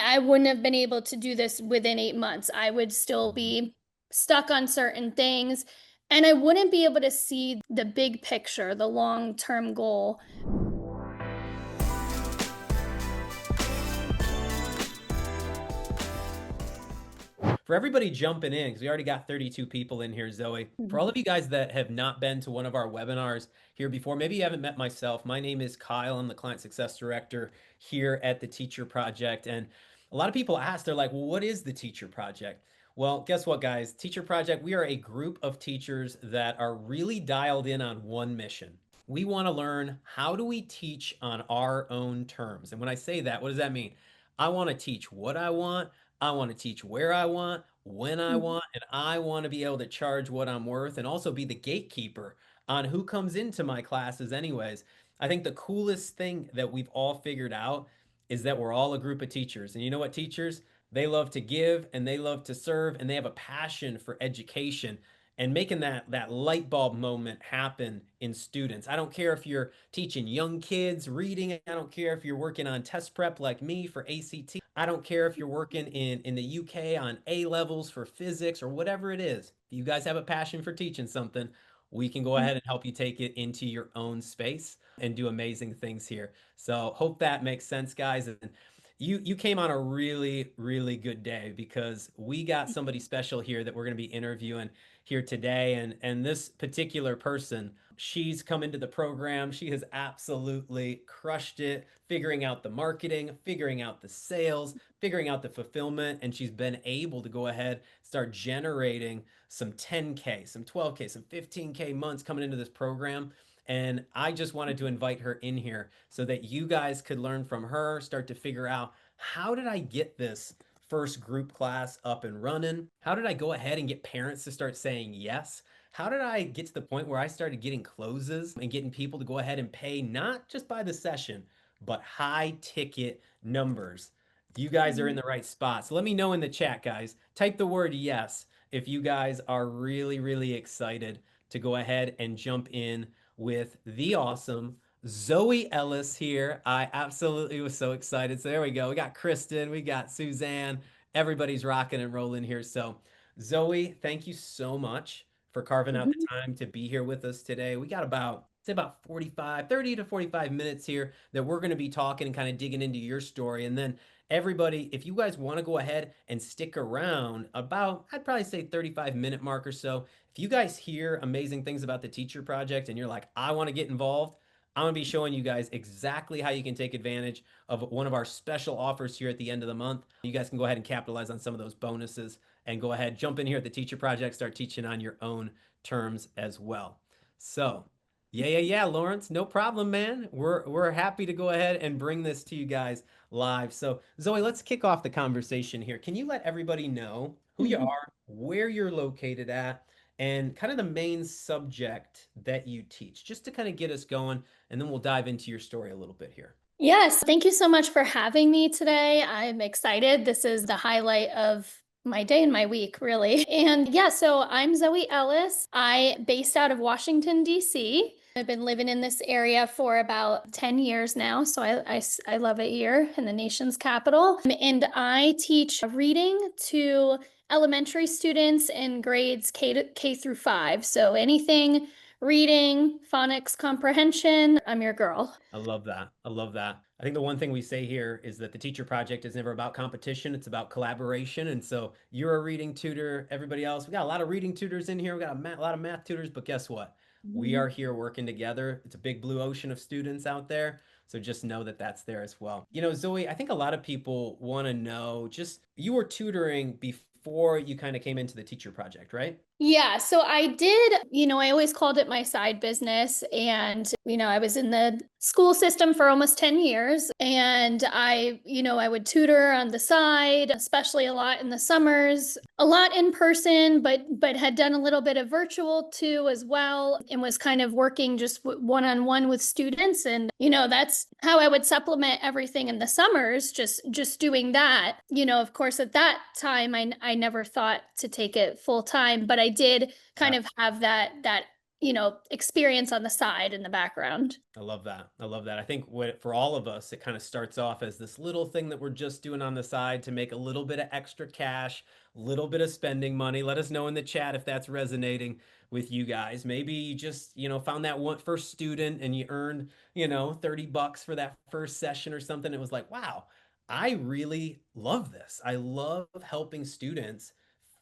I wouldn't have been able to do this within 8 months. I would still be stuck on certain things, and I wouldn't be able to see the big picture, the long-term goal. For everybody jumping in, because we already got 32 people in here, Zoe. For all Mhm. of you guys that have not been to one of our webinars here before, maybe you haven't met myself. My name is Kyle. I'm the Client Success Director here at the Teacher Project. And a lot of people ask, they're like, well, what is the Teacher Project? Well, guess what, guys? Teacher Project, we are a group of teachers that are really dialed in on one mission. We want to learn, how do we teach on our own terms? And when I say that, what does that mean? I want to teach what I want. I want to teach where I want, when I Mhm. want, and I want to be able to charge what I'm worth and also be the gatekeeper on who comes into my classes anyways. I think the coolest thing that we've all figured out is that we're all a group of teachers. And you know what, teachers? They love to give and they love to serve and they have a passion for education and making that light bulb moment happen in students. I don't care if you're teaching young kids reading. I don't care if you're working on test prep like me for ACT. I don't care if you're working in the UK on A levels for physics or whatever it is. If you guys have a passion for teaching something, we can go ahead and help you take it into your own space and do amazing things here. So hope that makes sense, guys. And you came on a really good day because we got somebody special here that we're going to be interviewing here today. And this particular person, she's come into the program. She has absolutely crushed it, figuring out the marketing, figuring out the sales, figuring out the fulfillment, and she's been able to go ahead, start generating some 10K, some 12K, some 15K months coming into this program. And I just wanted to invite her in here so that you guys could learn from her, start to figure out, how did I get this first group class up and running? How did I go ahead and get parents to start saying yes? How did I get to the point where I started getting closes and getting people to go ahead and pay not just by the session, but high ticket numbers? You guys are in the right spot. So let me know in the chat, guys. Type the word yes if you guys are really excited to go ahead and jump in with the awesome Zoe Ellis here. I absolutely was so excited. So there we go. We got Kristen, we got Suzanne. Everybody's rocking and rolling here. So, Zoe, thank you so much for carving out the Mhm. time to be here with us today. We got about, say about 45, 30 to 45 minutes here that we're going to be talking and kind of digging into your story. And then everybody, if you guys want to go ahead and stick around about, I'd probably say 35-minute mark or so. If you guys hear amazing things about the Teacher Project and you're like, I want to get involved, I'm going to be showing you guys exactly how you can take advantage of one of our special offers here at the end of the month. You guys can go ahead and capitalize on some of those bonuses and go ahead, jump in here at the Teacher Project, start teaching on your own terms as well. So, yeah, Lawrence, no problem, man. We're happy to go ahead and bring this to you guys live. So, Zoe, let's kick off the conversation here. Can you let everybody know who you Mhm. are, where you're located at, and kind of the main subject that you teach, just to kind of get us going, and then we'll dive into your story a little bit here. Yes, thank you so much for having me today. I'm excited. This is the highlight of my day and my week, really. And yeah, so I'm Zoe Ellis. I based out of Washington, D.C. I've been living in this area for about 10 years now, so I love it here in the nation's capital. And I teach reading to elementary students in grades K through 5. So anything reading, phonics comprehension, I'm your girl. I love that. I love that. I think the one thing we say here is that the Teacher Project is never about competition, it's about collaboration. And so you're a reading tutor, everybody else. We got a lot of reading tutors in here, we got a lot of math tutors, but guess what? We are here working together. It's a big blue ocean of students out there. So just know that that's there as well. You know, Zoe, I think a lot of people want to know, just you were tutoring before you kind of came into the Teacher Project, right? Yeah, so I did, I always called it my side business. And, I was in the school system for almost 10 years. And I would tutor on the side, especially a lot in the summers, a lot in person, but had done a little bit of virtual too as well, and was kind of working just one-on-one with students. And, that's how I would supplement everything in the summers, just doing that. Of course, at that time, I never thought to take it full time, but I did kind Yeah. of have that experience on the side in the background. I love that. I love that. I think what for all of us, it kind of starts off as this little thing that we're just doing on the side to make a little bit of extra cash, a little bit of spending money. Let us know in the chat if that's resonating with you guys. Maybe you just, found that one first student and you earned, $30 for that first session or something. It was like, wow, I really love this. I love helping students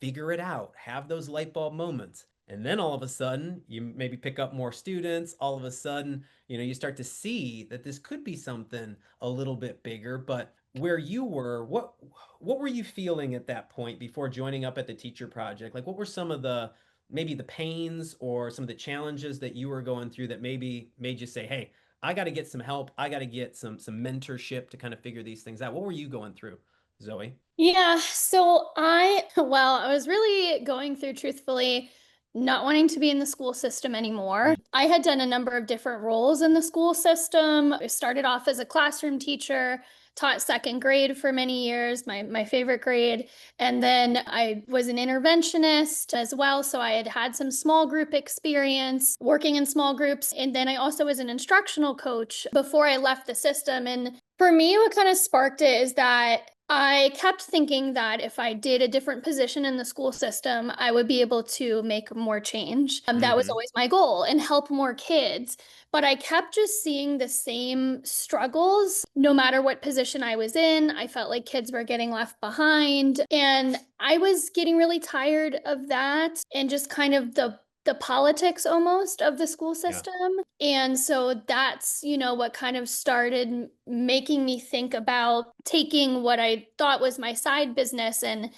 figure it out, have those light bulb moments. And then all of a sudden, you maybe pick up more students. All of a sudden, you start to see that this could be something a little bit bigger. But where you were, what were you feeling at that point before joining up at the teacher project? Like, what were some of the maybe the pains or some of the challenges that you were going through that maybe made you say, "Hey, I got to get some help. I got to get some mentorship to kind of figure these things out." What were you going through, Zoe? Yeah, so well, I was really going through, truthfully, not wanting to be in the school system anymore. Mm. I had done a number of different roles in the school system. I started off as a classroom teacher, taught second grade for many years, my favorite grade. And then I was an interventionist as well. So I had had some small group experience working in small groups. And then I also was an instructional coach before I left the system. And for me, what kind of sparked it is that I kept thinking that if I did a different position in the school system, I would be able to make more change. That was Mm-hmm. always my goal and help more kids. But I kept just seeing the same struggles no matter what position I was in. I felt like kids were getting left behind. And I was getting really tired of that and just kind of the politics almost of the school Yeah. system. And so that's, what kind of started making me think about taking what I thought was my side business and,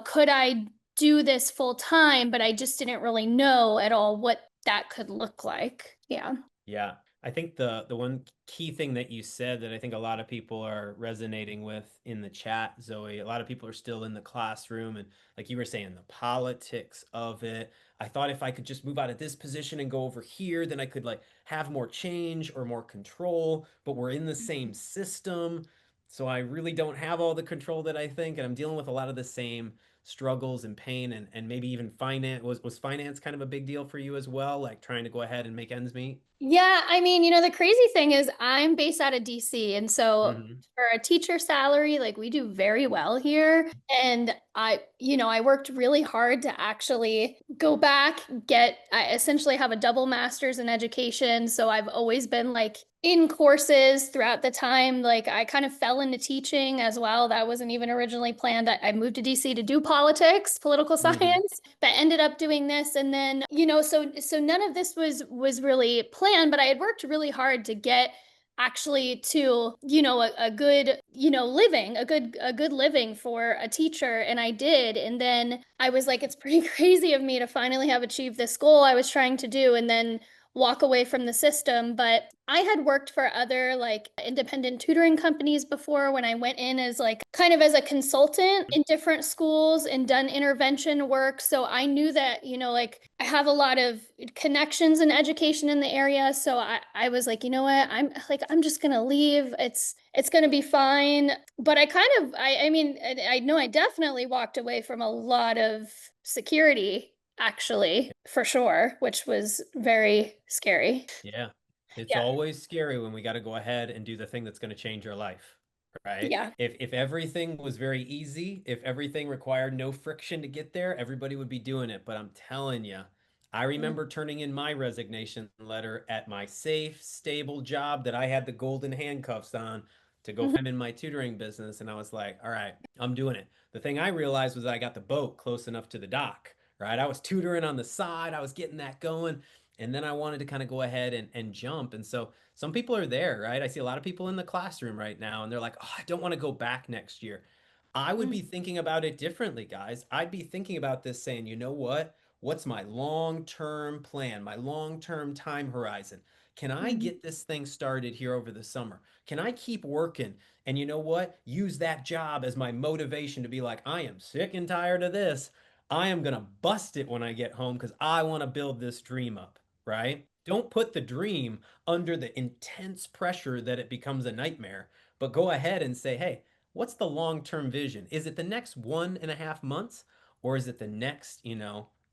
could I do this full time? But I just didn't really know at all what that could look like. Yeah. Yeah. I think the one key thing that you said that I think a lot of people are resonating with in the chat, Zoe, a lot of people are still in the classroom and like you were saying, the politics of it. I thought if I could just move out of this position and go over here, then I could like have more change or more control, but we're in the same system. So I really don't have all the control that I think, and I'm dealing with a lot of the same struggles and pain and maybe even finance was finance kind of a big deal for you as well, like trying to go ahead and make ends meet? Yeah, I mean, the crazy thing is I'm based out of DC, and so Hmm. for a teacher salary, like we do very well here. And I worked really hard to actually go back, I essentially have a double master's in education, so I've always been like in courses throughout the time. Like I kind of fell into teaching as well. That wasn't even originally planned. I moved to DC to do politics, political Hmm. science, but ended up doing this. And then, so none of this was really planned, but I had worked really hard to get actually to, a good, living, a good living for a teacher. And I did. And then I was like, it's pretty crazy of me to finally have achieved this goal I was trying to do and then walk away from the system. But I had worked for other like independent tutoring companies before when I went in as like kind of as a consultant in different schools and done intervention work. So I knew that, like I have a lot of connections in education in the area. So I was like, you know what? I'm just gonna leave. It's gonna be fine. But I mean, I know I definitely walked away from a lot of security actually, for sure, which was very scary. Yeah. It's Yeah. always scary when we got to go ahead and do the thing that's going to change our life, right? Yeah. If everything was very easy, if everything required no friction to get there, everybody would be doing it. But I'm telling you, I Mm. remember turning in my resignation letter at my safe, stable job that I had the golden handcuffs on to go Mhm. in my tutoring business, and I was like, all right, I'm doing it. The thing I realized was I got the boat close enough to the dock, right? I was tutoring on the side, I was getting that going. And then I wanted to kind of go ahead and jump. And so some people are there, right? I see a lot of people in the classroom right now, and they're like, oh, I don't want to go back next year. I would Mm. be thinking about it differently, guys. I'd be thinking about this saying, you know what? What's my long-term plan, my long-term time horizon? Can I Mhm. get this thing started here over the summer? Can I keep working? And you know what? Use that job as my motivation to be like, I am sick and tired of this. I am going to bust it when I get home because I want to build this dream up, right? Don't put the dream under the intense pressure that it becomes a nightmare, but go ahead and say, hey, what's the long term vision? Is it the next 1.5 months or is it the next,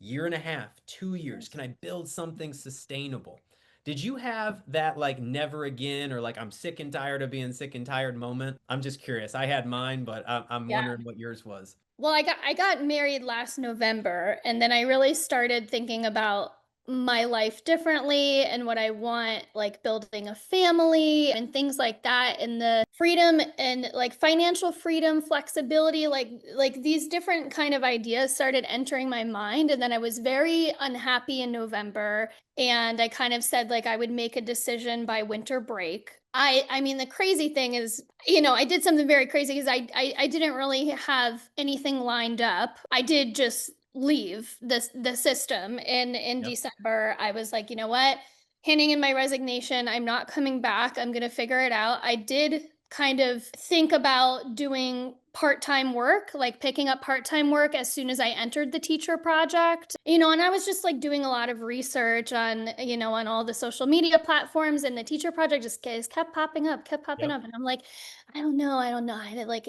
year and a half, 2 years? Can I build something sustainable? Did you have that like never again or like I'm sick and tired of being sick and tired moment? I'm just curious. I had mine, but I'm Yeah. wondering what yours was. Well, I got married last November, and then I really started thinking about my life differently and what I want, like building a family and things like that, and the freedom and like financial freedom, flexibility, like these different kind of ideas started entering my mind. And then I was very unhappy in November, and I kind of said like I would make a decision by winter break. I mean the crazy thing is, I did something very crazy because I didn't really have anything lined up. I did just leave the system in Yep. December. I was like, you know what? Handing in my resignation. I'm not coming back. I'm gonna figure it out. I did kind of think about doing part-time work, like picking up part-time work as soon as I entered the teacher project. And I was just like doing a lot of research on all the social media platforms, and the teacher project just kept popping up, kept popping Yep. up. And I'm like, I don't know. I did like,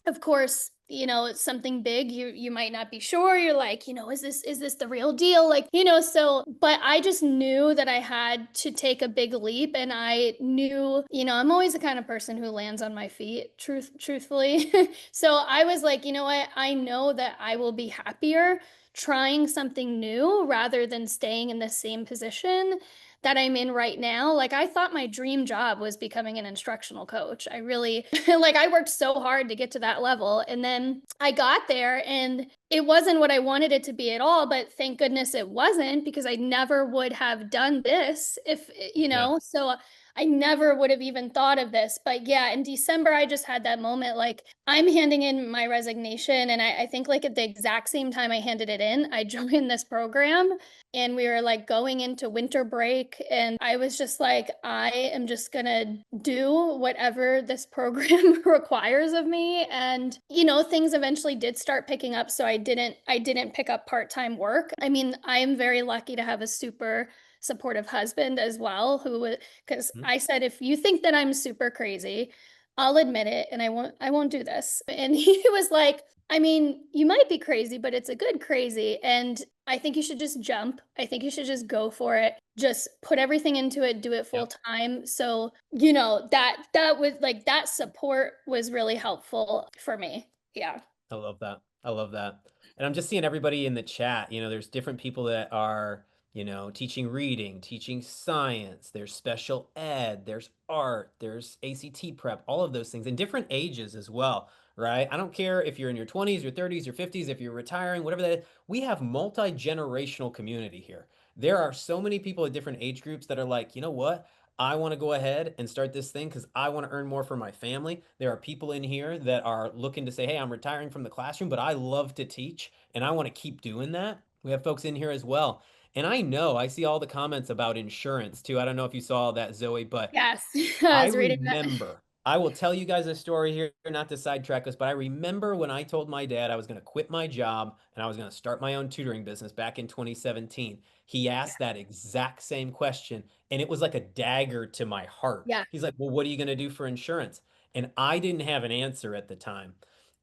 of course, it's something big. You might not be sure. You're like, is this the real deal? Like, so but I just knew that I had to take a big leap, and I knew, I'm always the kind of person who lands on my feet, truthfully. So I was like, you know what? I know that I will be happier trying something new rather than staying in the same position that I'm in right now. Like I thought my dream job was becoming an instructional coach. I really like I worked so hard to get to that level, and then I got there and it wasn't what I wanted it to be at all, but thank goodness it wasn't, because I never would have done this if, Yeah. so I never would have even thought of this. But yeah, in December, I just had that moment like I'm handing in my resignation. And I think like at the exact same time I handed it in, I joined this program, and we were like going into winter break. And I was just like, I am just gonna do whatever this program requires of me. And things eventually did start picking up, so I didn't pick up part-time work. I mean, I am very lucky to have a super supportive husband as well, who would, because Mhm. I said, if you think that I'm super crazy, I'll admit it, and I won't do this. And he was like, I mean, you might be crazy, but it's a good crazy. And I think you should just jump. I think you should just go for it. Just put everything into it, do it full Yep. time. So, that was like that support was really helpful for me. Yeah. I love that. I love that. And I'm just seeing everybody in the chat. There's different people that are, teaching reading, teaching science, there's special ed, there's art, there's ACT prep, all of those things in different ages as well, right? I don't care if you're in your 20s, your 30s, your 50s, if you're retiring, whatever that is. We have multi-generational community here. There are so many people at different age groups that are like, you know what? I want to go ahead and start this thing because I want to earn more for my family. There are people in here that are looking to say, hey, I'm retiring from the classroom, but I love to teach and I want to keep doing that. We have folks in here as well. And I know I see all the comments about insurance too. I don't know if you saw that, Zoe, but Yes. I I was reading that. remember, I will tell you guys a story here, not to sidetrack us, but I remember when I told my dad I was going to quit my job and I was going to start my own tutoring business back in 2017. He asked that exact same question, and it was like a dagger to my heart. Yeah. He's like, well, what are you going to do for insurance? And I didn't have an answer at the time.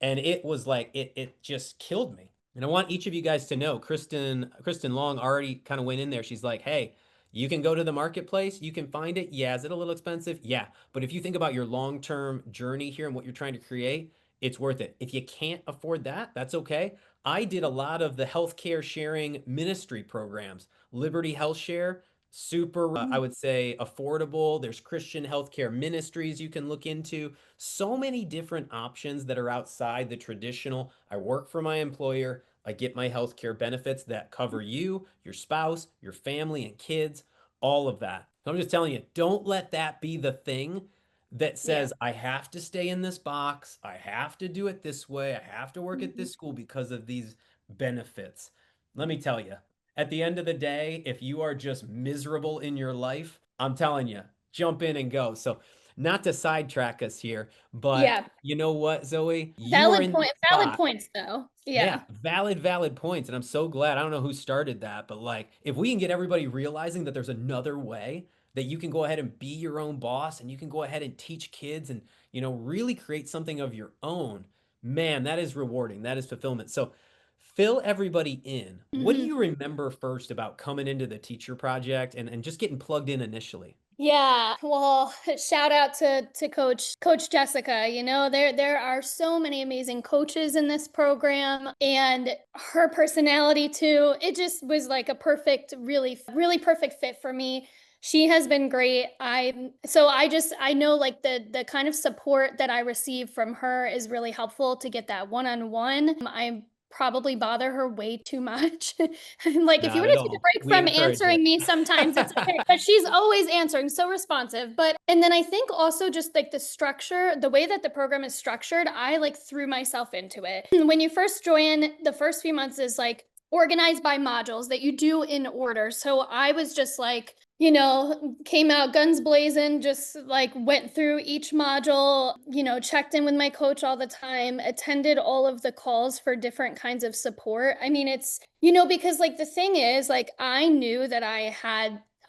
And it was like, it just killed me. And I want each of you guys to know, Kristen Long already kind of went in there. She's like, hey, you can go to the marketplace, you can find it. Yeah, is it a little expensive? Yeah. But if you think about your long-term journey here and what you're trying to create, it's worth it. If you can't afford that, that's okay. I did a lot of the healthcare sharing ministry programs. Liberty Health Share, super, I Mhm. would say affordable. There's Christian healthcare ministries you can look into. So many different options that are outside the traditional. I work for my employer. I get my healthcare benefits that cover you, your spouse, your family, and kids, all of that. So I'm just telling you, don't let that be the thing that Yeah. says, I have to stay in this box. I have to do it this way. I have to work at Mhm. this school because of these benefits. Let me tell you, at the end of the day, if you are just miserable in your life, I'm telling you, jump in and go. So, not to sidetrack us here, but Yeah. you know what, Zoe? You are Valid in the point. Valid spot. points though. Yeah, Yeah. valid points. And I'm so glad. I don't know who started that, but like if we can get everybody realizing that there's another way that you can go ahead and be your own boss and you can go ahead and teach kids and, really create something of your own, man, that is rewarding. That is fulfillment. So fill everybody in. What do Mhm. you remember first about coming into the teacher project and just getting plugged in initially? Yeah, well, shout out to Coach Jessica. You know, there are so many amazing coaches in this program, and her personality too. It just was like a perfect, really perfect fit for me. She has been great. I know like the kind of support that I receive from her is really helpful to get that one-on-one. I probably bother her way too much. Like, if you Not want at to take a all. break We from encourage it. answering me sometimes, it's okay. But she's always answering, so responsive. And then I think also just like the structure, the way that the program is structured, I like threw myself into it. When you first join, the first few months is like organized by modules that you do in order. So I was just like, came out guns blazing, just like went through each module, checked in with my coach all the time, attended all of the calls for different kinds of support. I mean, because like the thing is, like I knew that I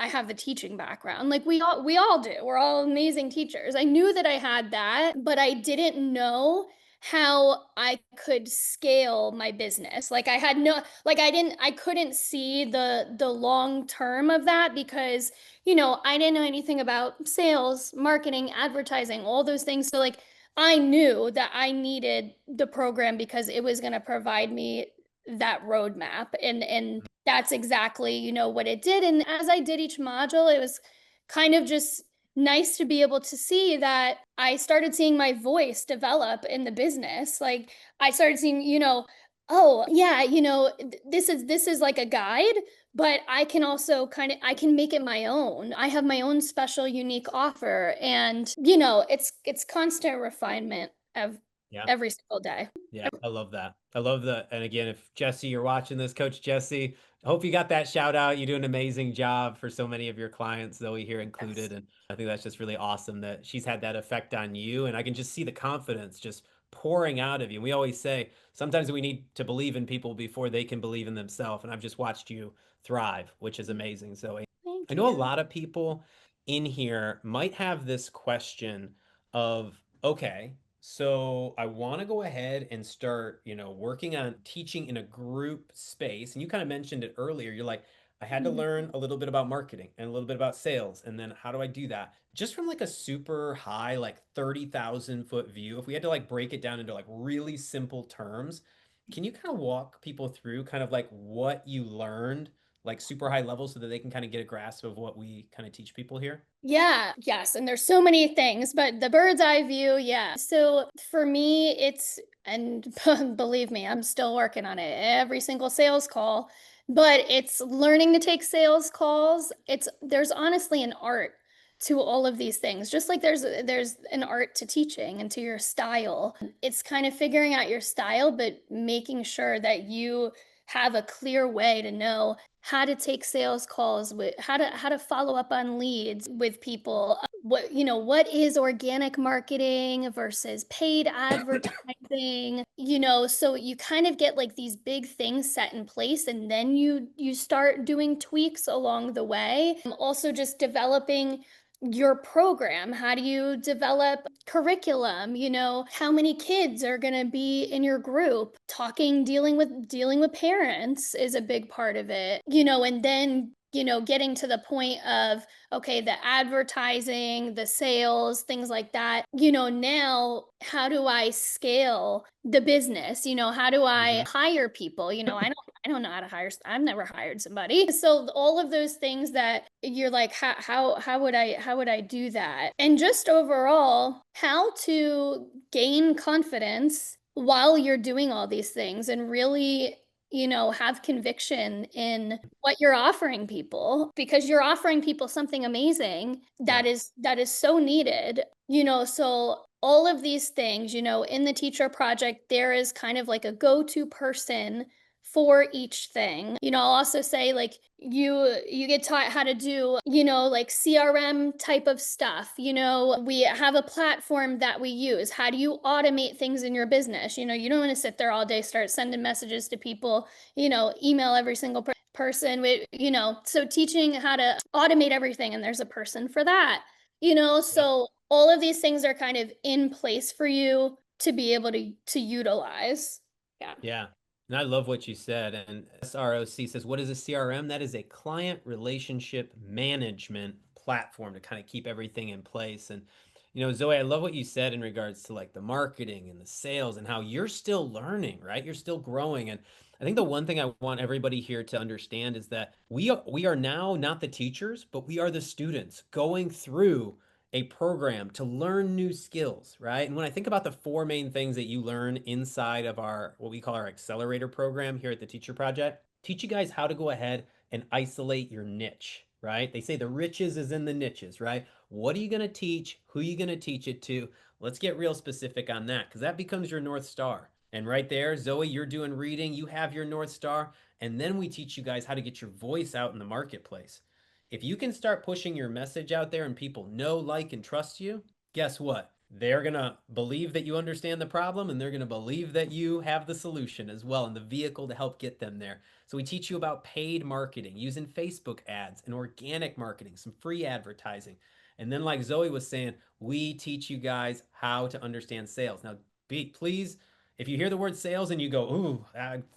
have the teaching background. Like we all do. We're all amazing teachers. I knew that I had that, but I didn't know how I could scale my business. Like I had no like I couldn't see the long term of that because I didn't know anything about sales, marketing, advertising, all those things. So like I knew that I needed the program because it was going to provide me that roadmap, and that's exactly what it did. And as I did each module, it was kind of just nice to be able to see that I started seeing my voice develop in the business. Like I started seeing, oh yeah, this is like a guide, but I can also I can make it my own. I have my own special unique offer, and it's constant refinement of Yeah. every single day. Yeah, I love that. I love that. And again, if Jesse, you're watching this, Coach Jesse, I hope you got that shout out. You do an amazing job for so many of your clients, Zoe here included. Yes. And I think that's just really awesome that she's had that effect on you. And I can just see the confidence just pouring out of you. And we always say sometimes we need to believe in people before they can believe in themselves. And I've just watched you thrive, which is amazing, Zoe. I Thank know a you. lot of people in here might have this question of, okay, so I want to go ahead and start, working on teaching in a group space. And you kind of mentioned it earlier. You're like, I had to Mhm. learn a little bit about marketing and a little bit about sales. And then how do I do that? Just from like a super high, like 30,000-foot view, if we had to like break it down into like really simple terms, can you kind of walk people through kind of like what you learned, like super high level, so that they can kind of get a grasp of what we kind of teach people here? Yeah, yes. And there's so many things, but the bird's eye view, yeah. So for me, and believe me, I'm still working on it every single sales call, but it's learning to take sales calls. There's honestly an art to all of these things, just like there's an art to teaching and to your style. It's kind of figuring out your style, but making sure that you have a clear way to know how to take sales calls, with how to follow up on leads with people, what is organic marketing versus paid advertising, so you kind of get like these big things set in place, and then you start doing tweaks along the way. Also just developing your program. How do you develop curriculum? How many kids are going to be in your group? Dealing with parents is a big part of it. And then getting to the point of, okay, the advertising, the sales, things like that. Now how do I scale the business? How do I Hmm. hire people? I don't know how to hire. I've never hired somebody. So all of those things that you're like, how would I do that? And just overall, how to gain confidence while you're doing all these things and really, have conviction in what you're offering people, because you're offering people something amazing Yeah. that is so needed. So all of these things, in the teacher project, there is kind of like a go-to person for each thing. I'll also say like you get taught how to do, like CRM type of stuff. We have a platform that we use. How do you automate things in your business? You don't want to sit there all day, start sending messages to people, email every single person. So teaching how to automate everything, and there's a person for that. Yeah. So all of these things are kind of in place for you to be able to utilize. Yeah. Yeah. And I love what you said. And SROC says, what is a CRM? That is a client relationship management platform to kind of keep everything in place. And, Zoe, I love what you said in regards to like the marketing and the sales and how you're still learning, right? You're still growing. And I think the one thing I want everybody here to understand is that we are now not the teachers, but we are the students going through a program to learn new skills, right? And when I think about the four main things that you learn inside of our what we call our accelerator program here at the Teacher Project, teach you guys how to go ahead and isolate your niche, right? They say the riches is in the niches, right? What are you going to teach? Who are you going to teach it to? Let's get real specific on that because that becomes your North Star. And right there, Zoe, you're doing reading, you have your North Star, and then we teach you guys how to get your voice out in the marketplace. If you can start pushing your message out there and people know, like, and trust you, guess what? They're going to believe that you understand the problem and they're going to believe that you have the solution as well and the vehicle to help get them there. So we teach you about paid marketing, using Facebook ads and organic marketing, some free advertising. And then, like Zoe was saying, we teach you guys how to understand sales. Now, please, if you hear the word sales and you go, ooh,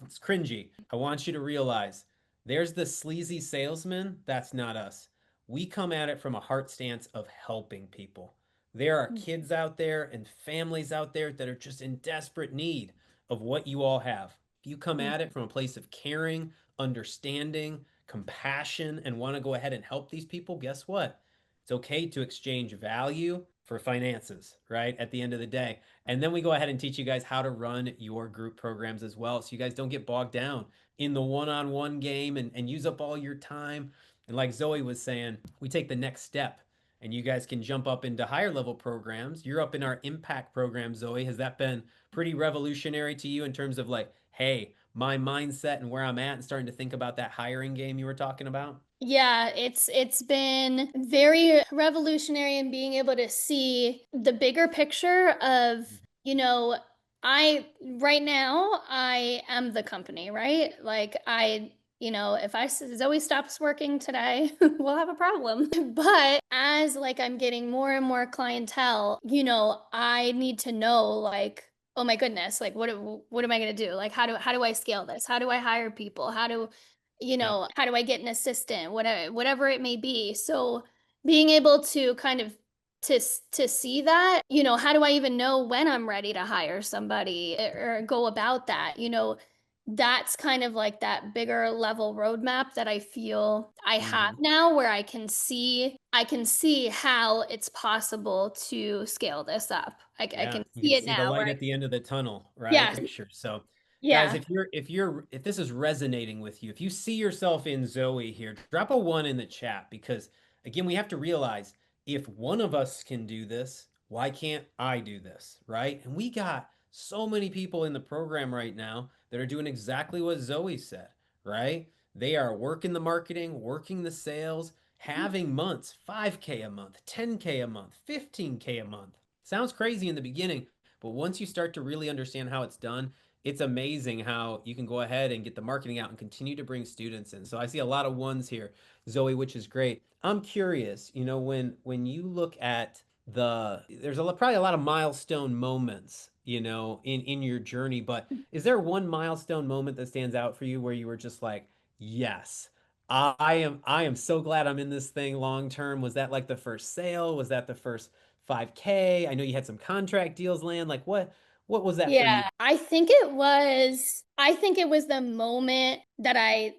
it's cringy, I want you to realize there's the sleazy salesman. That's not us. We come at it from a heart stance of helping people. There are kids out there and families out there that are just in desperate need of what you all have. If you come at it from a place of caring, understanding, compassion, and want to go ahead and help these people, guess what? It's okay to exchange value for finances, right? At the end of the day. And then we go ahead and teach you guys how to run your group programs as well. So you guys don't get bogged down in the one-on-one game and use up all your time. And like Zoe was saying, we take the next step and you guys can jump up into higher level programs. You're up in our impact program, Zoe. Has that been pretty revolutionary to you in terms of like, hey, my mindset and where I'm at and starting to think about that hiring game you were talking about? Yeah, it's been very revolutionary in being able to see the bigger picture of, you know, I right now I am the company, right? Like if Zoe stops working today, we'll have a problem. But as like I'm getting more and more clientele, I need to know like, oh my goodness, like what am I going to do? Like how do I scale this? How do I hire people? Yep. How do I get an assistant, whatever it may be. So being able to kind of to see that, how do I even know when I'm ready to hire somebody or go about that? That's kind of like that bigger level roadmap that I feel I have Mm-hmm. now where I can see how it's possible to scale this up. I Yeah, can you can see it see the now light where at the end of the tunnel, right? yeah, Picture. So, guys, yeah. if this is resonating with you, if you see yourself in Zoe here, drop a one in the chat because again, we have to realize if one of us can do this, why can't I do this, right? And we got so many people in the program right now that are doing exactly what Zoe said, right? They are working the marketing, working the sales, having months, 5K a month, 10K a month, 15K a month. Sounds crazy in the beginning, but once you start to really understand how it's done, it's amazing how you can go ahead and get the marketing out and continue to bring students in. So I see a lot of ones here, Zoe, which is great. I'm curious, when you look at there's probably a lot of milestone moments, in your journey, but is there one milestone moment that stands out for you where you were just like, yes, I am so glad I'm in this thing long term. Was that like the first sale? Was that the first 5K? I know you had some contract deals land. Like what was that for you? Yeah, I think it was the moment that I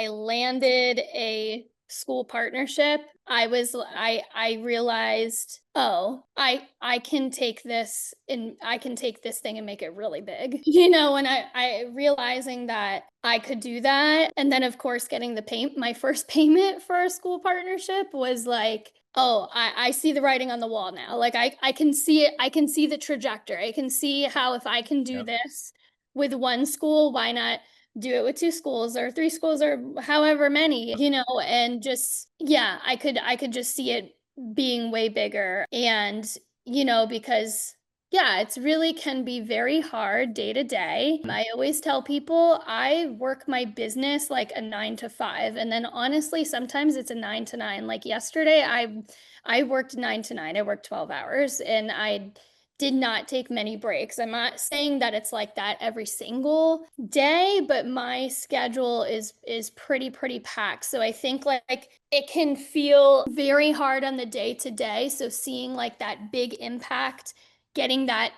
landed a school partnership. I realized, oh, I can take this and I can take this thing and make it really big. And I realizing that I could do that. And then of course getting my first payment for a school partnership was like, oh, I see the writing on the wall now. Like I can see it, I can see the trajectory. I can see how if I can do Yep. this with one school, why not do it with two schools or three schools or however many, and just yeah, I could just see it being way bigger. And, because yeah, it's really can be very hard day to day. I always tell people I work my business like a 9 to 5. And then honestly, sometimes it's a 9 to 9. Like yesterday, I worked 9 to 9. I worked 12 hours and I did not take many breaks. I'm not saying that it's like that every single day, but my schedule is pretty packed. So I think like it can feel very hard on the day to day. So seeing like that big impact, getting that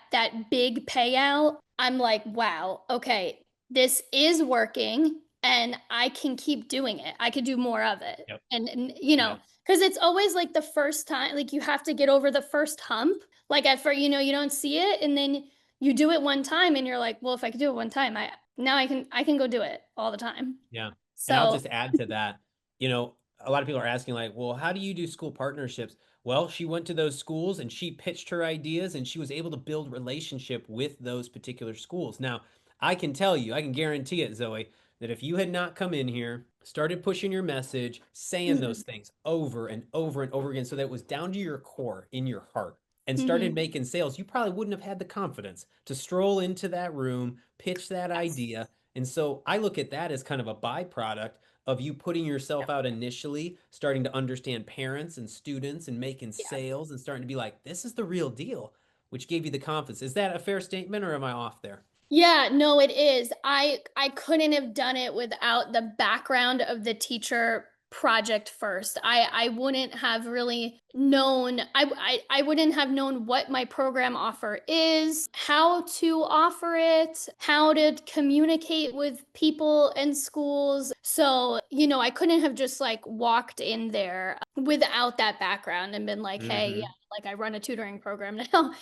big payout, I'm like, wow, okay, this is working and I can keep doing it. I could do more of it. Yep. And Yeah. because it's always like the first time, like you have to get over the first hump. Like at first, you don't see it, and then you do it one time, and you're like, well, if I could do it one time, I can go do it all the time. Yeah. And I'll So, just add to that, you know, a lot of people are asking, like, well, how do you do school partnerships? Well, she went to those schools and she pitched her ideas and she was able to build relationship with those particular schools. Now, I can tell you, I can guarantee it, Zoe, that if you had not come in here, started pushing your message, saying those mhm, things over and over and over again, so that it was down to your core, in your heart, and started mhm, making sales, you probably wouldn't have had the confidence to stroll into that room, pitch that yes, idea, and so I look at that as kind of a byproduct of you putting yourself out initially, starting to understand parents and students and making yeah. sales and starting to be like, this is the real deal, which gave you the confidence. Is that a fair statement or am I off there? Yeah, no, it is. I couldn't have done it without the background of the teacher project first. I wouldn't have really known I wouldn't have known what my program offer is, how to offer it, how to communicate with people in schools. So, I couldn't have just like walked in there without that background and been like, "Hey, yeah, Mm-hmm. like I run a tutoring program now."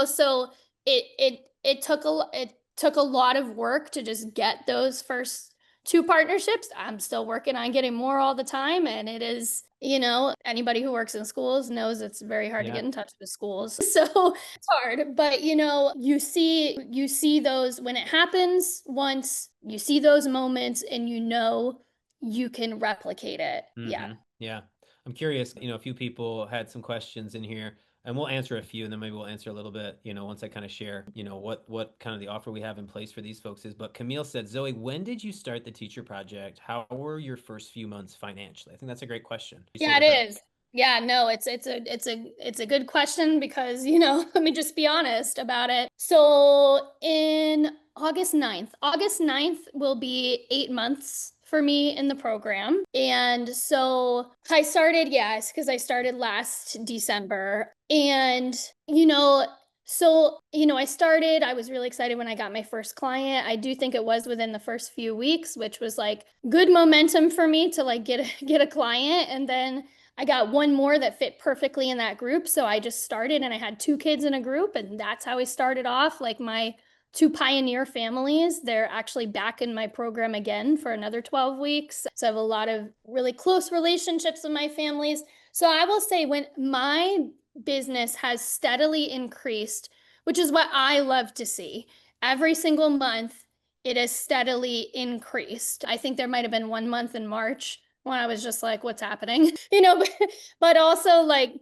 So it took a lot of work to just get those first two partnerships. I'm still working on getting more all the time. And it is, anybody who works in schools knows it's very hard to Yeah. get in touch with schools. So it's hard. But you see those when it happens once, you see those moments and you can replicate it. Yeah. Mm-hmm. Yeah. I'm curious, a few people had some questions in here and we'll answer a few and then maybe we'll answer a little bit, once I kind of share, what kind of the offer we have in place for these folks is. But Camille said, Zoe, when did you start the teacher project? How were your first few months financially? I think that's a great question. You say Yeah, with her. it is. Yeah, no, it's a good question because, let me just be honest about it. So in August 9th will be 8 months for me in the program. And so I started, yes, because I started last December. And, you know, I was really excited when I got my first client. I do think it was within the first few weeks, which was like good momentum for me to like get a client. And then I got one more that fit perfectly in that group. So I just started and I had two kids in a group. And that's how I started off. Like my two pioneer families, they're actually back in my program again for another 12 weeks. So I have a lot of really close relationships with my families. So I will say when my business has steadily increased, which is what I love to see. Every single month, it has steadily increased. I think there might have been one month in March when I was just like, what's happening? But also like,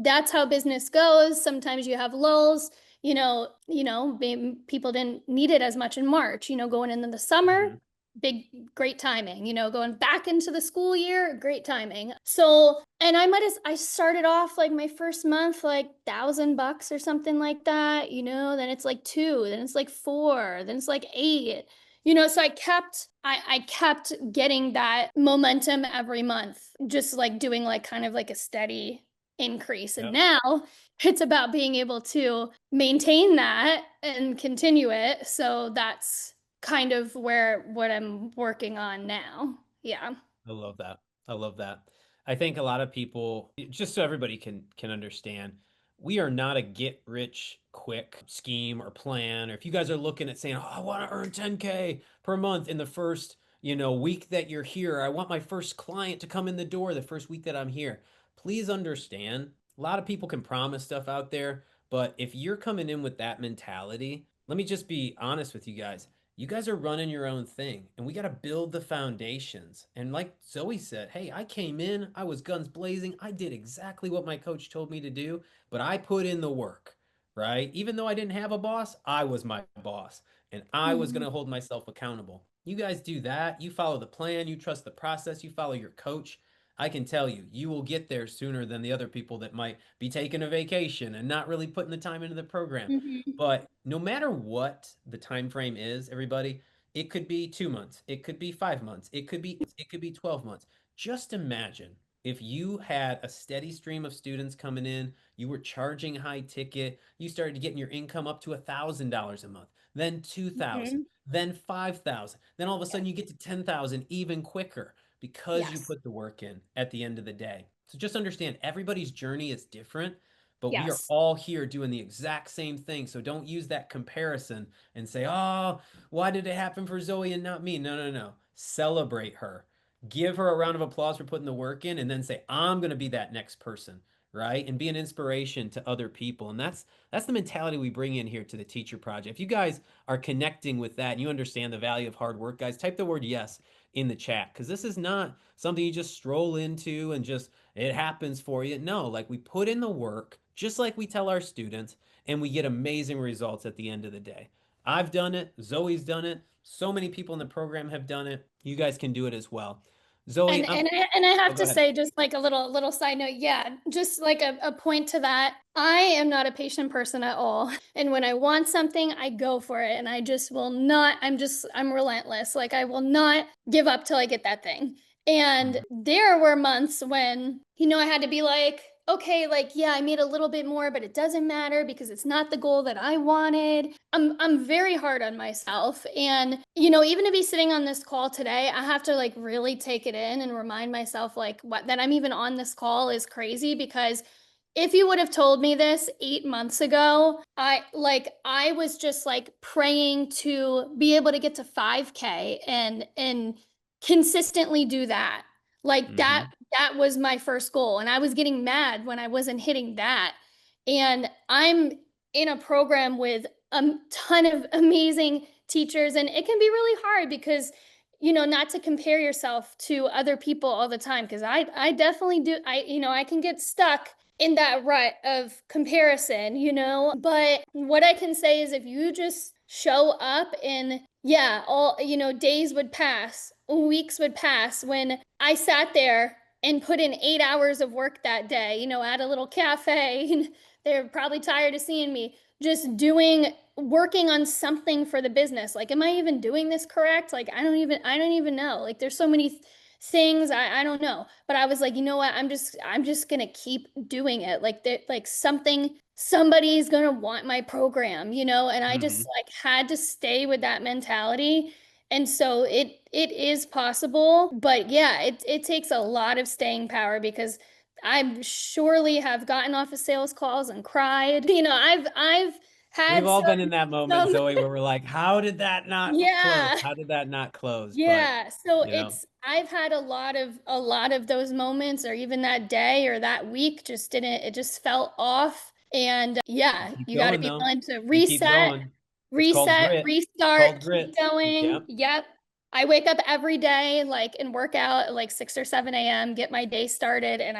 that's how business goes. Sometimes you have lulls, people didn't need it as much in March, going into the summer, Mm-hmm. great timing, going back into the school year, great timing. So, and I started off like my first month, like $1,000 or something like that, then it's like two, then it's like four, then it's like eight, so I kept getting that momentum every month, just like doing like kind of like a steady increase. And Yep. now it's about being able to maintain that and continue it. So that's kind of what I'm working on now. Yeah. I love that. I love that. I think a lot of people, just so everybody can understand, we are not a get rich quick scheme or plan. Or if you guys are looking at saying, "Oh, I want to earn 10K per month in the first, week that you're here. I want my first client to come in the door the first week that I'm here." Please understand, a lot of people can promise stuff out there, but if you're coming in with that mentality, let me just be honest with you guys. You guys are running your own thing and we got to build the foundations. And like Zoe said, hey, I came in, I was guns blazing, I did exactly what my coach told me to do, but I put in the work, right? Even though I didn't have a boss, I was my boss and I was going Mhm. to hold myself accountable. You guys do that, you follow the plan, you trust the process, you follow your coach. I can tell you, you will get there sooner than the other people that might be taking a vacation and not really putting the time into the program. Mhm. But no matter what the time frame is, everybody, it could be 2 months, it could be 5 months, it could be 12 months. Just imagine if you had a steady stream of students coming in, you were charging high ticket, you started getting your income up to $1,000 a month, then 2,000, Mhm. then 5,000, then all of a Yeah. sudden you get to 10,000 even quicker because you Yes. put the work in at the end of the day. So just understand everybody's journey is different, but we are Yes. all here doing the exact same thing. So don't use that comparison and say, oh, why did it happen for Zoe and not me? No, no, no. Celebrate her. Give her a round of applause for putting the work in and then say, I'm going to be that next person, right? And be an inspiration to other people. And that's the mentality we bring in here to the Teacher Project. If you guys are connecting with that and you understand the value of hard work, guys, type the word yes in the chat because this is not something you just stroll into and just it happens for you. No, like we put in the work, just like we tell our students, and we get amazing results at the end of the day. I've done it, Zoe's done it, so many people in the program have done it. You guys can do it as well. Zoe, And I oh, have go to ahead. say, just like a little side note, yeah, just like a point to that. I am not a patient person at all. And when I want something, I go for it. And I just will not, I'm relentless. Like I will not give up till I get that thing. And Mhm. there were months when, I had to be like, okay, like, yeah, I made a little bit more, but it doesn't matter because it's not the goal that I wanted. I'm very hard on myself. And, even to be sitting on this call today, I have to like really take it in and remind myself like what that I'm even on this call is crazy because if you would have told me this 8 months ago, I was just like praying to be able to get to 5K and consistently do that. Like Mhm. that was my first goal. And I was getting mad when I wasn't hitting that. And I'm in a program with a ton of amazing teachers, and it can be really hard because not to compare yourself to other people all the time because I definitely do. I can get stuck in that rut of comparison, but what I can say is if you just show up and yeah, all days would pass, weeks would pass when I sat there and put in 8 hours of work that day, at a little cafe. And they're probably tired of seeing me just working on something for the business. Like, am I even doing this correct? Like, I don't even know. Like, there's so many things I don't know. But I was like, you know what? I'm just gonna keep doing it. Like somebody's gonna want my program, and I just Mhm. like had to stay with that mentality. And so it is possible, but yeah, it takes a lot of staying power because I surely have gotten off of sales calls and cried. I've We've had all been in that moment, some Zoe, where we're like, how did that not close? yeah. How did that not close? But, Yeah, so you know, I've had a lot of those moments or even that day or that week just didn't it just felt off. And you yeah, keep you got to going be though. willing to You keep reset, going. It's called reset, grit. It's restart, called keep grit. going. Yep. Yep. I wake up every day like and work out at like 6 or 7 a.m., get my day started, and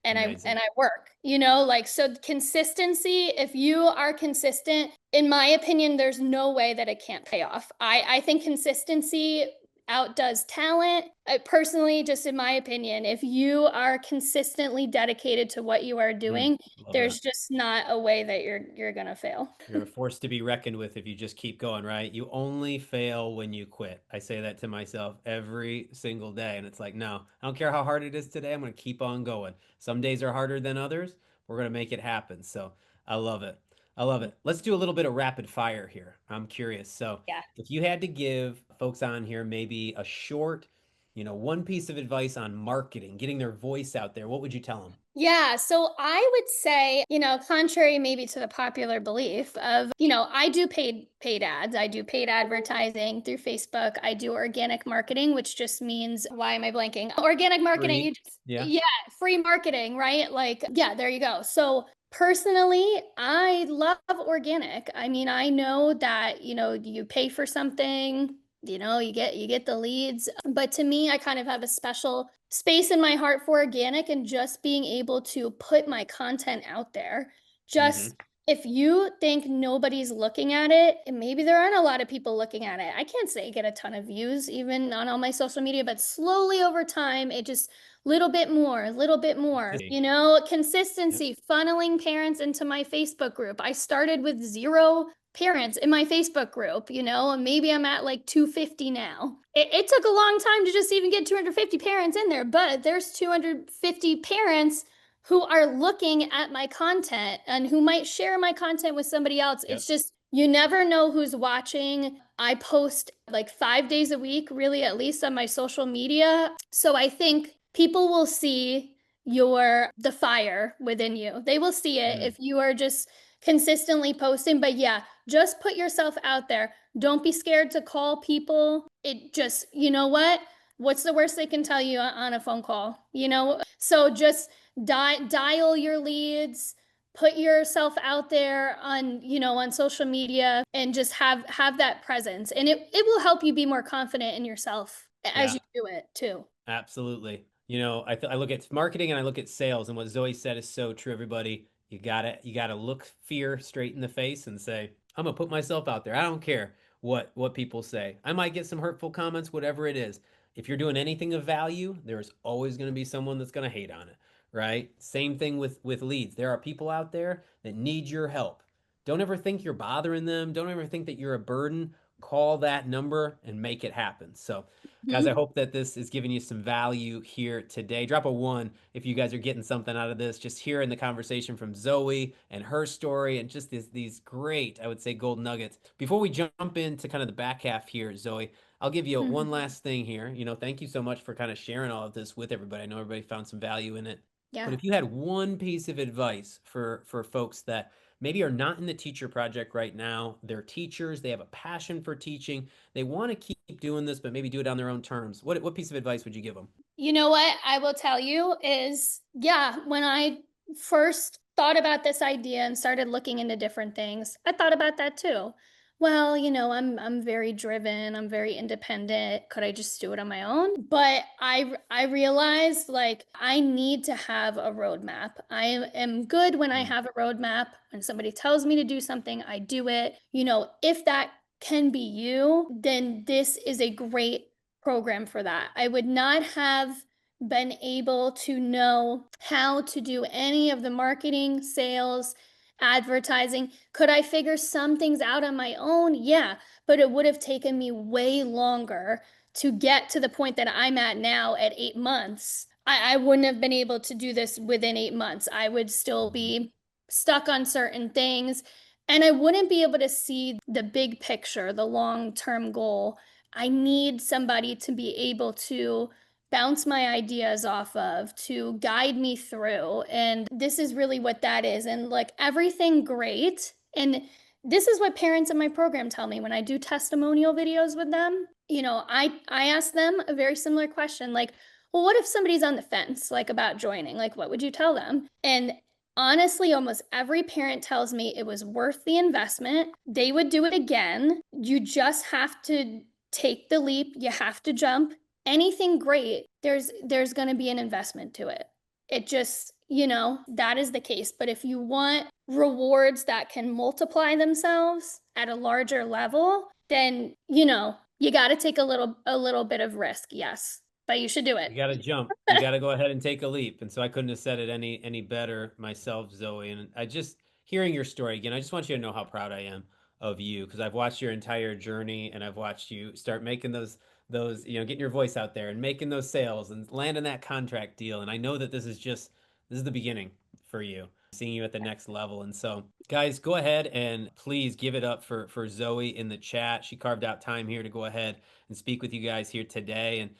Amazing. I work, like so consistency, if you are consistent, in my opinion, there's no way that it can't pay off. I think consistency outdoes talent. Personally, just in my opinion, if you are consistently dedicated to what you are Mm, doing, love that. there's just not a way that you're gonna fail. You're a force to be reckoned with if you just keep going, right? You only fail when you quit. I say that to myself every single day. And it's like, no, I don't care how hard it is today. I'm going to keep on going. Some days are harder than others. We're going to make it happen. So I love it. I love it. Let's do a little bit of rapid fire here. I'm curious. So Yeah. if you had to give folks on here maybe a short, one piece of advice on marketing, getting their voice out there, what would you tell them? Yeah, so I would say, contrary maybe to the popular belief of, I do paid ads. I do paid advertising through Facebook. I do organic marketing, which just means why am I blanking? Organic marketing, Free. Yeah. yeah, free marketing, right? Like, yeah, there you go. So personally, I love organic. I mean, I know that, you pay for something, you get the leads, but to me, I kind of have a special space in my heart for organic and just being able to put my content out there. Mm-hmm. Just If you think nobody's looking at it, and maybe there aren't a lot of people looking at it, I can't say get a ton of views even on all my social media, but slowly over time, it just little bit more, Consistency. you know, Yep. consistency, funneling parents into my Facebook group. I started with 0 parents in my Facebook group, you know, and maybe I'm at like 250 now. It took a long time to just even get 250 parents in there, but there's 250 parents who are looking at my content and who might share my content with somebody else. Yep. It's just, you never know who's watching. I post like 5 days a week, really, at least on my social media. So I think people will see the fire within you. They will see it Mm. if you are just consistently posting. But yeah, just put yourself out there. Don't be scared to call people. It just, you know what? What's the worst they can tell you on a phone call? You know, so just dial your leads, put yourself out there on, you know, on social media, and just have that presence, and it will help you be more confident in yourself as Yeah. you do it too. Absolutely. I look at marketing and I look at sales, and what Zoe said is so true. Everybody, you gotta look fear straight in the face and say, "I'm gonna put myself out there. I don't care what people say. I might get some hurtful comments, whatever it is. If you're doing anything of value, there's always gonna be someone that's gonna hate on it, right? Same thing with leads. There are people out there that need your help. Don't ever think you're bothering them. Don't ever think that you're a burden. Call that number and make it happen. So guys, I Mhm. hope that this is giving you some value here today. Drop a one if you guys are getting something out of this. Just hearing the conversation from Zoe and her story, and just these great, I would say, gold nuggets. Before we jump into kind of the back half here, Zoe, I'll give you one Mhm. last thing here. Thank you so much for kind of sharing all of this with everybody. I know everybody found some value in it. But Yeah. if you had one piece of advice for folks that maybe are not in the teacher project right now, they're teachers, they have a passion for teaching, they want to keep doing this, but maybe do it on their own terms. What piece of advice would you give them? You know what I will tell you is, yeah, when I first thought about this idea and started looking into different things, I thought about that too. Well, you know, I'm very driven, I'm very independent. Could I just do it on my own? But I realized like I need to have a roadmap. I am good when I Mm. have a roadmap. When somebody tells me to do something, I do it. You know, if that can be you, then this is a great program for that. I would not have been able to know how to do any of the marketing, sales, advertising. Could I figure some things out on my own? Yeah, but it would have taken me way longer to get to the point that I'm at now at 8 months. I wouldn't have been able to do this within 8 months. I would still Mhm. be stuck on certain things, and I wouldn't be able to see the big picture, the long term goal. I need somebody to be able to bounce my ideas off of, to guide me through. And this is really what that is. And like everything great. And this is what parents in my program tell me when I do testimonial videos with them. You know, I ask them a very similar question like, well, what if somebody's on the fence like about joining? Like what would you tell them? And honestly, almost every parent tells me it was worth the investment. They would do it again. You just have to take the leap, you have to jump. Anything great, there's going to be an investment to it. It just, you know, that is the case. But if you want rewards that can multiply themselves at a larger level, then, you know, you got to take a little bit of risk, yes. But you should do it. You got to jump. You got to go ahead and take a leap. And so I couldn't have said it any better myself, Zoe. And I just hearing your story again, I just want you to know how proud I am of you because I've watched your entire journey and I've watched you start making those getting your voice out there and making those sales and landing that contract deal. And I know that this is the beginning for you, seeing you at the next level. And so, guys, go ahead and please give it up for Zoe in the chat. She carved out time here to go ahead and speak with you guys here today. And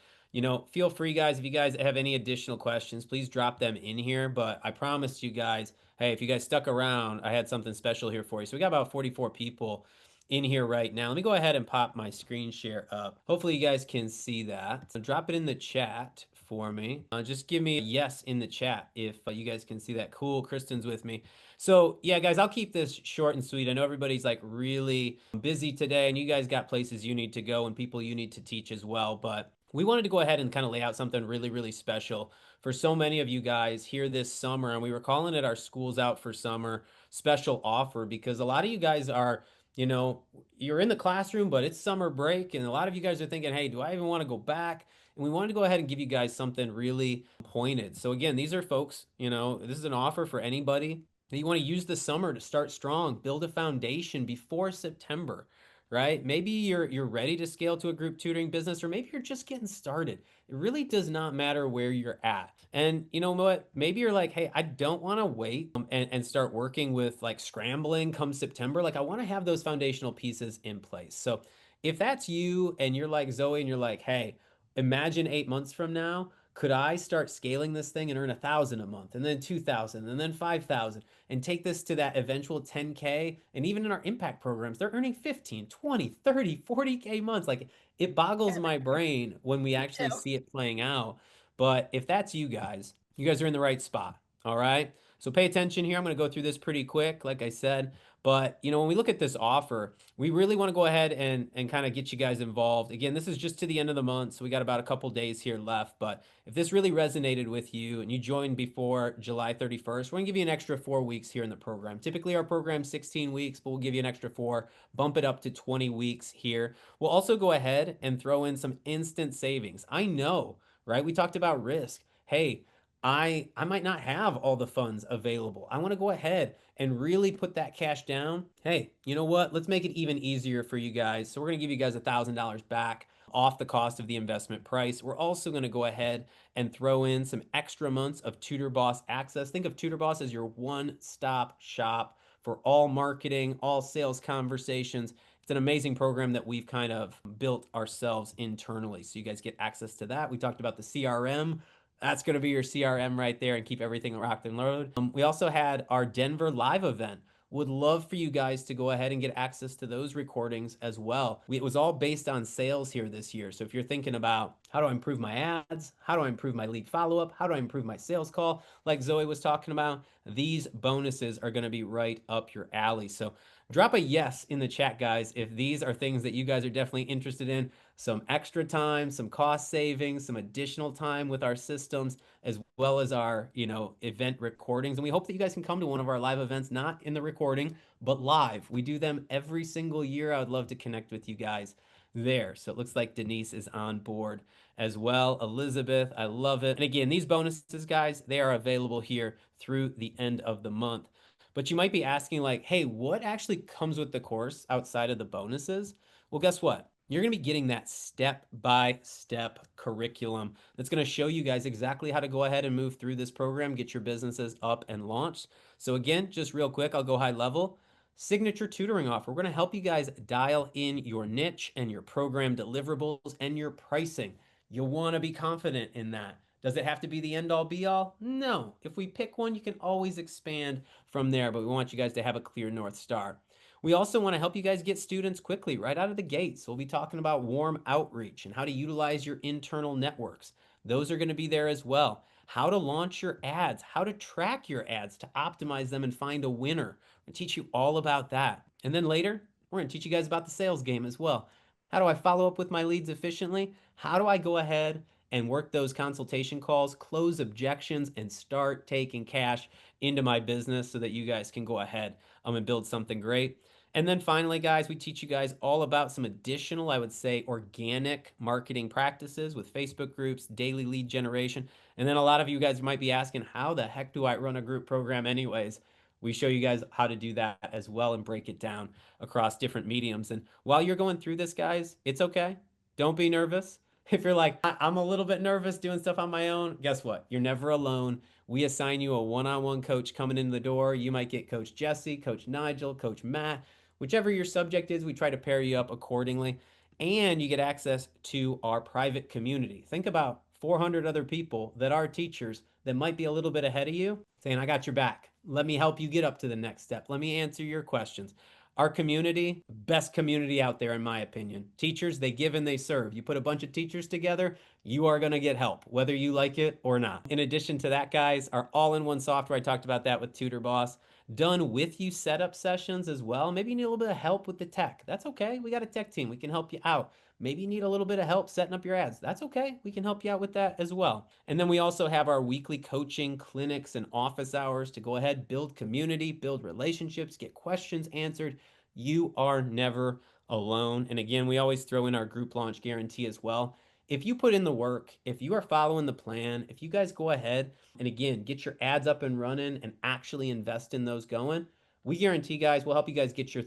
feel free, guys, if you guys have any additional questions, please drop them in here. But I promised you guys, hey, if you guys stuck around, I had something special here for you. So we got about 44 people in here right now. Let me go ahead and pop my screen share up. Hopefully you guys can see that. So drop it in the chat for me. Just give me a yes in the chat if you guys can see that. Cool, Kristen's with me. So yeah, guys, I'll keep this short and sweet. I know everybody's like really busy today and you guys got places you need to go and people you need to teach as well. But we wanted to go ahead and kind of lay out something really, really special for so many of you guys here this summer. And we were calling it our Schools Out for Summer special offer because a lot of you guys are, you know, you're in the classroom, but it's summer break. And a lot of you guys are thinking, hey, do I even want to go back? And we wanted to go ahead and give you guys something really pointed. So, again, these are folks, this is an offer for anybody that you want to use the summer to start strong, build a foundation before September, right? Maybe you're ready to scale to a group tutoring business, or maybe you're just getting started. It really does not matter where you're at. And you know what? Maybe you're like, hey, I don't want to wait and start working with like scrambling come September. Like I want to have those foundational pieces in place. So if that's you and you're like Zoe and you're like, hey, imagine 8 months from now, could I start scaling this thing and earn 1,000 a month and then 2,000 and then 5,000 and take this to that eventual 10K? And even in our impact programs, they're earning 15, 20, 30, 40K months. Like it boggles my brain when we actually Too. see it playing out. But if that's you guys are in the right spot. All right. So pay attention here. I'm going to go through this pretty quick, like I said. But when we look at this offer, we really want to go ahead and kind of get you guys involved. Again, this is just to the end of the month, so we got about a couple days here left. But if this really resonated with you and you joined before July 31st, we're gonna give you an extra 4 weeks here in the program. Typically, our program's 16 weeks, but we'll give you an extra four, bump it up to 20 weeks here. We'll also go ahead and throw in some instant savings. I know, right? We talked about risk. Hey, I might not have all the funds available. I want to go ahead and really put that cash down. Hey, you know what? Let's make it even easier for you guys. So we're going to give you guys $1,000 back off the cost of the investment price. We're also going to go ahead and throw in some extra months of Tutor Boss access. Think of Tutor Boss as your one-stop shop for all marketing, all sales conversations. It's an amazing program that we've kind of built ourselves internally. So you guys get access to that. We talked about the CRM. That's going to be your CRM right there and keep everything rocked and loaded. We also had our Denver live event. Would love for you guys to go ahead and get access to those recordings as well. It was all based on sales here this year. So if you're thinking about how do I improve my ads? How do I improve my lead follow up? How do I improve my sales call? Like Zoe was talking about, these bonuses are going to be right up your alley. So drop a yes in the chat, guys, if these are things that you guys are definitely interested in. Some extra time, some cost savings, some additional time with our systems, as well as our, event recordings. And we hope that you guys can come to one of our live events, not in the recording, but live. We do them every single year. I would love to connect with you guys there. So it looks like Denise is on board as well. Elizabeth, I love it. And again, these bonuses, guys, they are available here through the end of the month. But you might be asking, like, hey, what actually comes with the course outside of the bonuses? Well, guess what? You're going to be getting that step-by-step curriculum that's going to show you guys exactly how to go ahead and move through this program, get your businesses up and launched. So again, just real quick, I'll go high level. Signature tutoring offer. We're going to help you guys dial in your niche and your program deliverables and your pricing. You'll want to be confident in that. Does it have to be the end all be all? No. If we pick one, you can always expand from there, but we want you guys to have a clear North Star. We also want to help you guys get students quickly right out of the gate. So we'll be talking about warm outreach and how to utilize your internal networks. Those are going to be there as well. How to launch your ads, how to track your ads to optimize them and find a winner. We'll teach you all about that. And then later, we're going to teach you guys about the sales game as well. How do I follow up with my leads efficiently? How do I go ahead and work those consultation calls, close objections, and start taking cash into my business so that you guys can go ahead and build something great? And then finally, guys, we teach you guys all about some additional, I would say, organic marketing practices with Facebook groups, daily lead generation. And then a lot of you guys might be asking, how the heck do I run a group program anyways? We show you guys how to do that as well and break it down across different mediums. And while you're going through this, guys, it's okay. Don't be nervous. If you're like, I'm a little bit nervous doing stuff on my own, guess what? You're never alone. We assign you a one-on-one coach coming in the door. You might get Coach Jesse, Coach Nigel, Coach Matt. Whichever your subject is, we try to pair you up accordingly. And you get access to our private community. Think about 400 other people that are teachers that might be a little bit ahead of you saying, I got your back. Let me help you get up to the next step. Let me answer your questions. Our community, best community out there, in my opinion. Teachers, they give and they serve. You put a bunch of teachers together, you are going to get help, whether you like it or not. In addition to that, guys, our all in one software, I talked about that with Tutor Boss. done with you setup sessions as well. Maybe you need a little bit of help with the tech. That's okay. We got a tech team. We can help you out. Maybe you need a little bit of help setting up your ads. That's okay. We can help you out with that as well. And then we also have our weekly coaching clinics and office hours to go ahead, build community, build relationships, get questions answered. You are never alone. And again, we always throw in our group launch guarantee as well. If you put in the work, if you are following the plan, if you guys go ahead and again, get your ads up and running and actually invest in those going, we guarantee, guys, we'll help you guys get your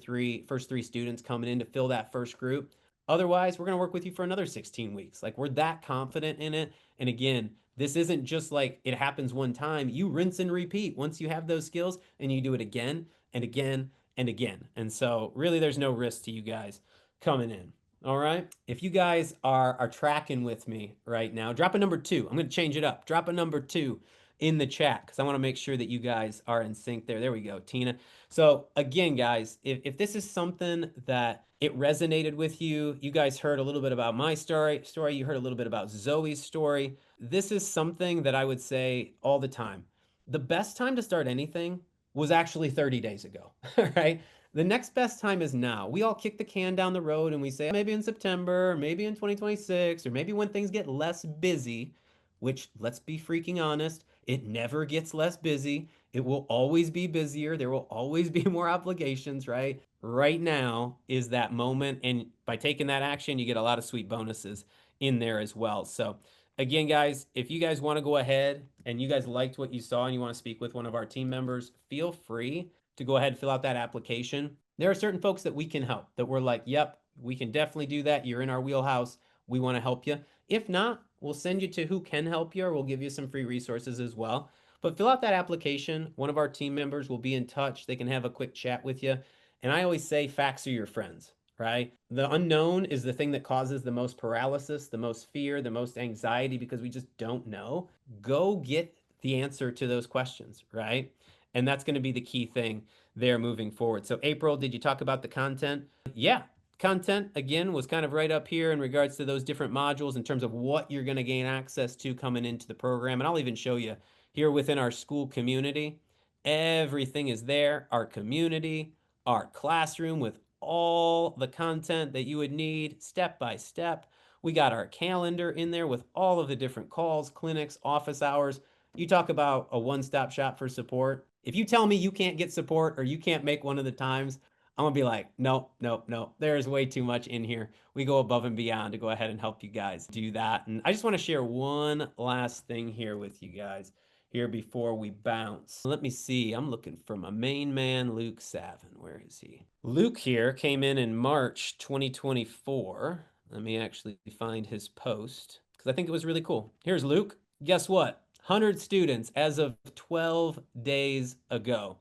first three students coming in to fill that first group. Otherwise, we're going to work with you for another 16 weeks. Like, we're that confident in it. And again, this isn't just like it happens one time. You rinse and repeat once you have those skills, and you do it again and again and again. And so really there's no risk to you guys coming in. All right. If you guys are tracking with me right now, drop a number 2. I'm going to change it up. Drop a number 2 in the chat because I want to make sure that you guys are in sync there. There we go, Tina. So again, guys, if this is something that it resonated with you, you guys heard a little bit about my story, you heard a little bit about Zoe's story. This is something that I would say all the time. The best time to start anything was actually 30 days ago, right? The next best time is now. We all kick the can down the road and we say maybe in September, maybe in 2026, or maybe when things get less busy, which let's be freaking honest, it never gets less busy. It will always be busier. There will always be more obligations, right? Right now is that moment. And by taking that action, you get a lot of sweet bonuses in there as well. So, again, guys, if you guys want to go ahead and you guys liked what you saw and you want to speak with one of our team members, feel free to go ahead and fill out that application. There are certain folks that we can help that we're like, yep, we can definitely do that. You're in our wheelhouse. We want to help you. If not, we'll send you to who can help you or we'll give you some free resources as well. But fill out that application. One of our team members will be in touch. They can have a quick chat with you. And I always say facts are your friends, right? The unknown is the thing that causes the most paralysis, the most fear, the most anxiety because we just don't know. Go get the answer to those questions, right? And that's going to be the key thing there moving forward. So, April, did you talk about the content? Yeah. Content, again, was kind of right up here in regards to those different modules in terms of what you're going to gain access to coming into the program. And I'll even show you here within our school community. Everything is there. Our community, our classroom with all the content that you would need step by step. We got our calendar in there with all of the different calls, clinics, office hours. You talk about a one-stop shop for support. If you tell me you can't get support or you can't make one of the times, I'm gonna be like, no, no, no. There's way too much in here. We go above and beyond to go ahead and help you guys do that. And I just want to share one last thing here with you guys here before we bounce. Let me see. I'm looking for my main man, Luke Savin. Where is he? Luke here came in March 2024. Let me actually find his post because I think it was really cool. Here's Luke. Guess what? 100 students as of 12 days ago.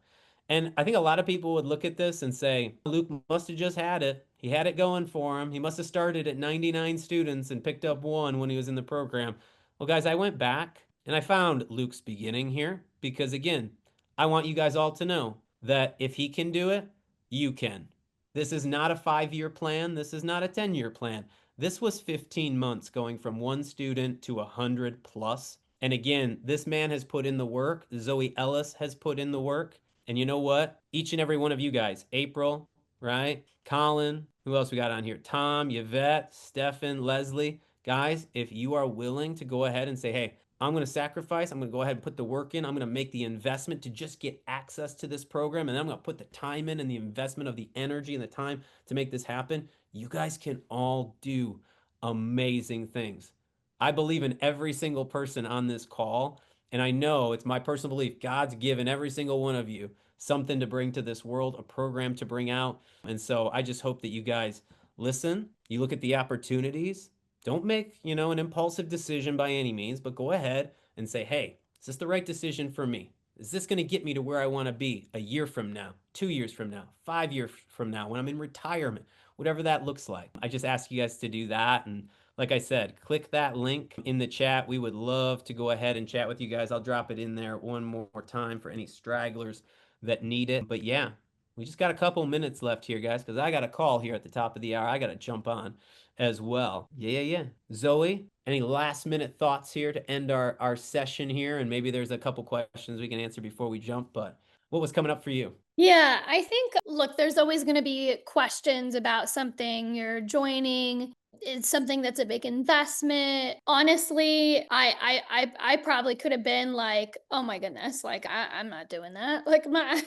And I think a lot of people would look at this and say, Luke must have just had it. He had it going for him. He must have started at 99 students and picked up one when he was in the program. Well, guys, I went back and I found Luke's beginning here because, again, I want you guys all to know that if he can do it, you can. This is not a 5-year plan. This is not a 10-year plan. This was 15 months going from one student to 100 plus. And again, this man has put in the work. Zoe Ellis has put in the work. And you know what? Each and every one of you guys, April, right? Colin, who else we got on here? Tom, Yvette, Stefan, Leslie. Guys, if you are willing to go ahead and say, hey, I'm going to sacrifice, I'm going to go ahead and put the work in, I'm going to make the investment to just get access to this program, and I'm going to put the time in and the investment of the energy and the time to make this happen, you guys can all do amazing things. I believe in every single person on this call. And I know it's my personal belief God's given every single one of you something to bring to this world, a program to bring out. And so I just hope that you guys listen, you look at the opportunities. Don't make, an impulsive decision by any means, but go ahead and say, hey, is this the right decision for me? Is this going to get me to where I want to be a year from now, 2 years from now, 5 years from now, when I'm in retirement, whatever that looks like? I just ask you guys to do that. And like I said, click that link in the chat. We would love to go ahead and chat with you guys. I'll drop it in there one more time for any stragglers that need it. But yeah, we just got a couple minutes left here, guys, because I got a call here at the top of the hour. I got to jump on as well. Yeah. Zoe, any last minute thoughts here to end our session here? And maybe there's a couple questions we can answer before we jump, but What was coming up for you? Yeah, I think, look, there's always going to be questions about something you're joining. It's something that's a big investment. Honestly, I probably could have been like, oh my goodness, like I'm not doing that. Like my,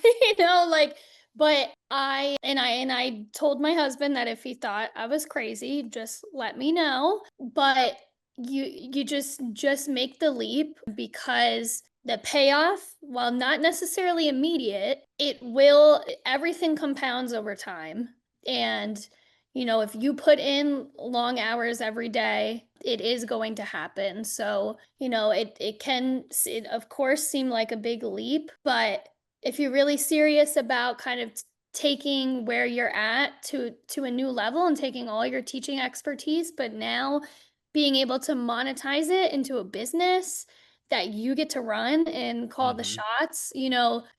like, but I told my husband that if he thought I was crazy, just let me know. But you just make the leap because the payoff, while not necessarily immediate, everything compounds over time. And, if you put in long hours every day, it is going to happen. So, it of course seem like a big leap, but if you're really serious about kind of taking where you're at to a new level and taking all your teaching expertise, but now being able to monetize it into a business that you get to run and call the Mm-hmm. shots,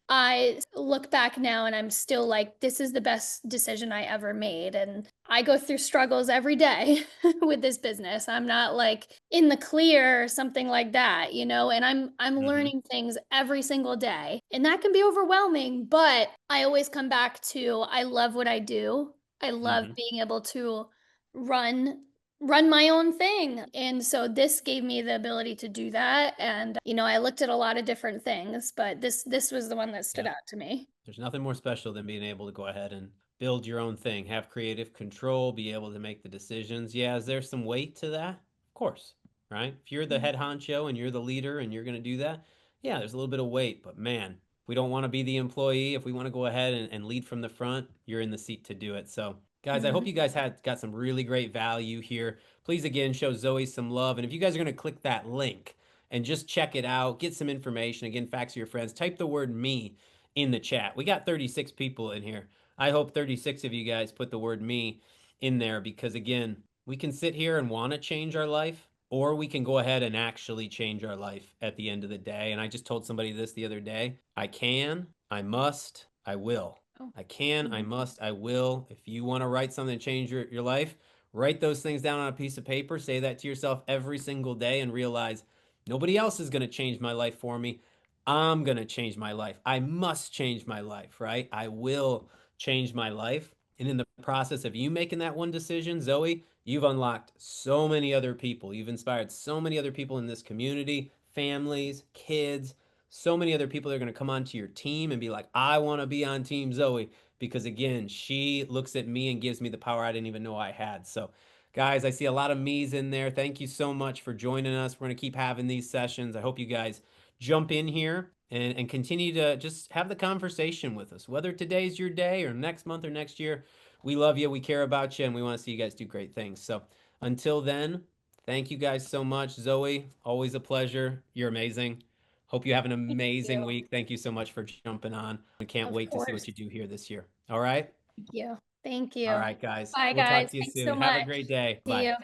I look back now and I'm still like, this is the best decision I ever made. And I go through struggles every day with this business. I'm not like in the clear or something like that, and I'm Mm-hmm. learning things every single day. And that can be overwhelming, but I always come back to I love what I do. I love Mm-hmm. being able to run run my own thing. And so this gave me the ability to do that. And, I looked at a lot of different things, but this was the one that stood Yeah. out to me. There's nothing more special than being able to go ahead and build your own thing, have creative control, be able to make the decisions. Yeah, is there some weight to that? Of course, right? If you're the Mm. head honcho and you're the leader and you're going to do that, yeah, there's a little bit of weight. But man, we don't want to be the employee. If we want to go ahead and lead from the front, you're in the seat to do it. So, guys, I hope you Mhm. guys had got some really great value here. Please, again, show Zoe some love. And if you guys are going to click that link and just check it out, get some information, again, facts to your friends, type the word me in the chat. We got 36 people in here. I hope 36 of you guys put the word me in there because, again, we can sit here and want to change our life, or we can go ahead and actually change our life at the end of the day. And I just told somebody this the other day. I can, I must, I will. Oh. I can, I Mhm. must, I will. If you want to write something to change your life, write those things down on a piece of paper. Say that to yourself every single day and realize nobody else is going to change my life for me. I'm going to change my life. I must change my life, right? I will change my life. And in the process of you making that one decision, Zoe, you've unlocked so many other people. You've inspired so many other people in this community, families, kids, so many other people that are going to come onto your team and be like, I want to be on Team Zoe because, again, she looks at me and gives me the power I didn't even know I had. So, guys, I see a lot of me's in there. Thank you so much for joining us. We're going to keep having these sessions. I hope you guys jump in here and continue to just have the conversation with us. Whether today's your day or next month or next year, we love you, we care about you, and we want to see you guys do great things. So until then, thank you guys so much. Zoe, always a pleasure. You're amazing. Hope you have an Thank amazing you. week. Thank you so much for jumping on. I can't Of wait to see what course. you do here this year. All right? Thank you. Thank All you. right, guys. Bye, We'll talk guys. to you Thanks soon. so Have a much. great day. See Bye. you.